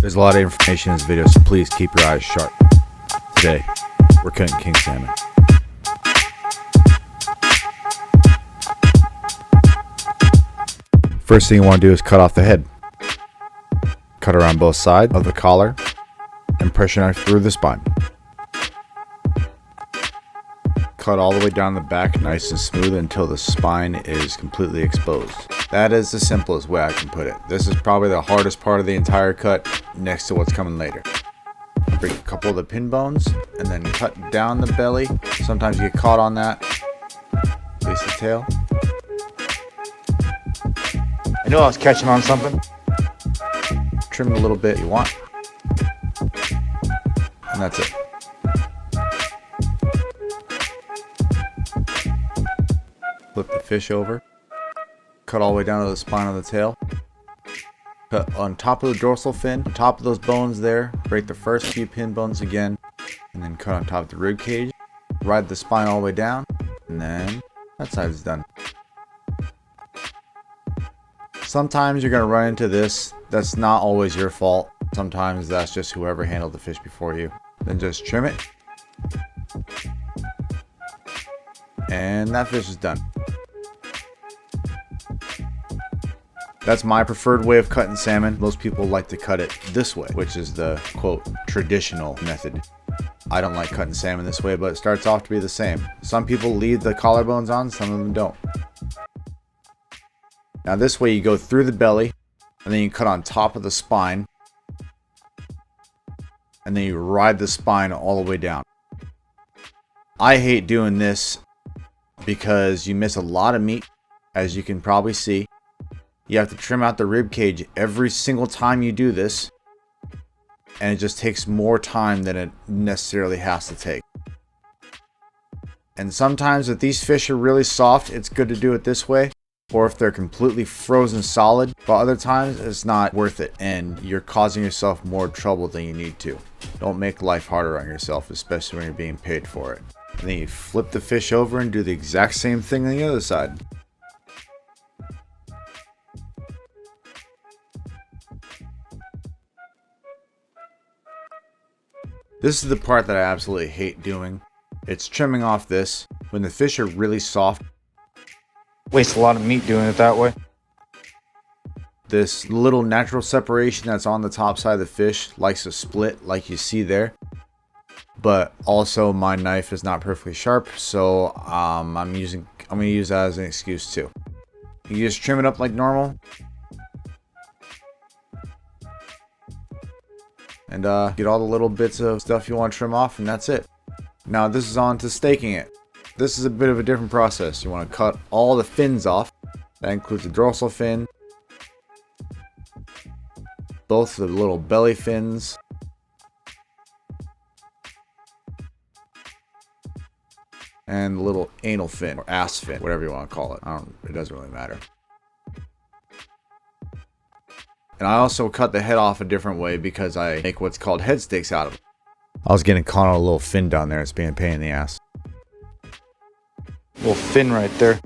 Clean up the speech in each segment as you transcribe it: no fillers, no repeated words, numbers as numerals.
There's a lot of information in this video, so please keep your eyes sharp. Today, we're cutting king salmon. First thing you want to do is cut off the head. Cut around both sides of the collar and pressure knife through the spine. Cut all the way down the back nice and smooth until the spine is completely exposed. That is the simplest way I can put it. This is probably the hardest part of the entire cut next to what's coming later. Break a couple of the pin bones and then cut down the belly. Sometimes you get caught on that. Face the tail. I knew I was catching on something. Trim a little bit you want. And that's it. Flip the fish over. Cut all the way down to the spine of the tail. Cut on top of the dorsal fin, on top of those bones there. Break the first few pin bones again. And then cut on top of the rib cage. Ride the spine all the way down. And then that side is done. Sometimes you're going to run into this. That's not always your fault. Sometimes that's just whoever handled the fish before you. Then just trim it. And that fish is done. That's my preferred way of cutting salmon. Most people like to cut it this way, which is the, quote, traditional method. I don't like cutting salmon this way, but it starts off to be the same. Some people leave the collarbones on, some of them don't. Now this way you go through the belly, and then you cut on top of the spine, and then you ride the spine all the way down. I hate doing this because you miss a lot of meat, as you can probably see. You have to trim out the rib cage every single time you do this, and it just takes more time than it necessarily has to take. And sometimes if these fish are really soft, it's good to do it this way, or if they're completely frozen solid, but other times it's not worth it and you're causing yourself more trouble than you need to. Don't make life harder on yourself, especially when you're being paid for it. And then you flip the fish over and do the exact same thing on the other side. This is the part that I absolutely hate doing. It's trimming off this. When the fish are really soft, Waste a lot of meat doing it that way. this little natural separation that's on the top side of the fish likes to split like you see there. But also my knife is not perfectly sharp, so I'm gonna use that as an excuse too. You just trim it up like normal. And get all the little bits of stuff you want to trim off, and that's it. Now this is on to staking it. This is a bit of a different process. You want to cut all the fins off. That includes the dorsal fin, both the little belly fins, and the little anal fin, or ass fin, whatever you want to call it. It doesn't really matter. And I also cut the head off a different way because I make what's called head steaks out of it. I was getting caught on a little fin down there. It's being a pain in the ass. Little fin right there.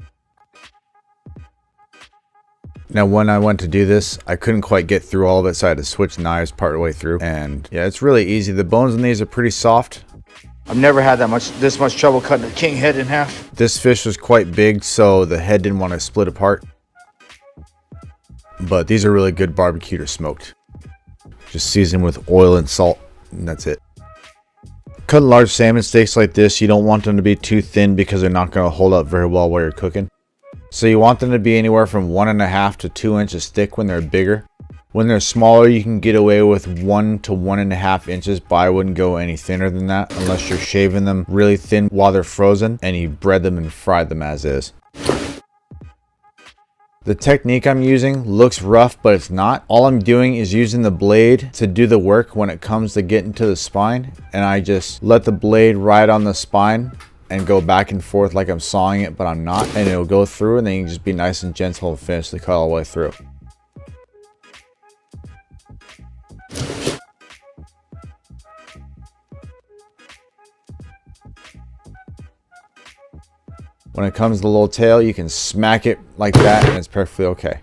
Now when I went to do this, I couldn't quite get through all of it, so I had to switch knives part way through. And yeah, it's really easy. The bones in these are pretty soft. I've never had this much trouble cutting a king head in half. This fish was quite big, so the head didn't want to split apart. But these are really good barbecued or smoked. Just season with oil and salt, and that's it. Cutting large salmon steaks like this, you don't want them to be too thin because they're not going to hold up very well while you're cooking. So you want them to be anywhere from 1.5 to 2 inches thick when they're bigger. When they're smaller, you can get away with 1 to 1.5 inches, but I wouldn't go any thinner than that unless you're shaving them really thin while they're frozen and you bread them and fried them as is. The technique I'm using looks rough, but it's not. All I'm doing is using the blade to do the work when it comes to getting to the spine, and I just let the blade ride on the spine and go back and forth like I'm sawing it, but I'm not, and it'll go through, and then you can just be nice and gentle and finish the cut all the way through. When it comes to the little tail, you can smack it like that and it's perfectly okay.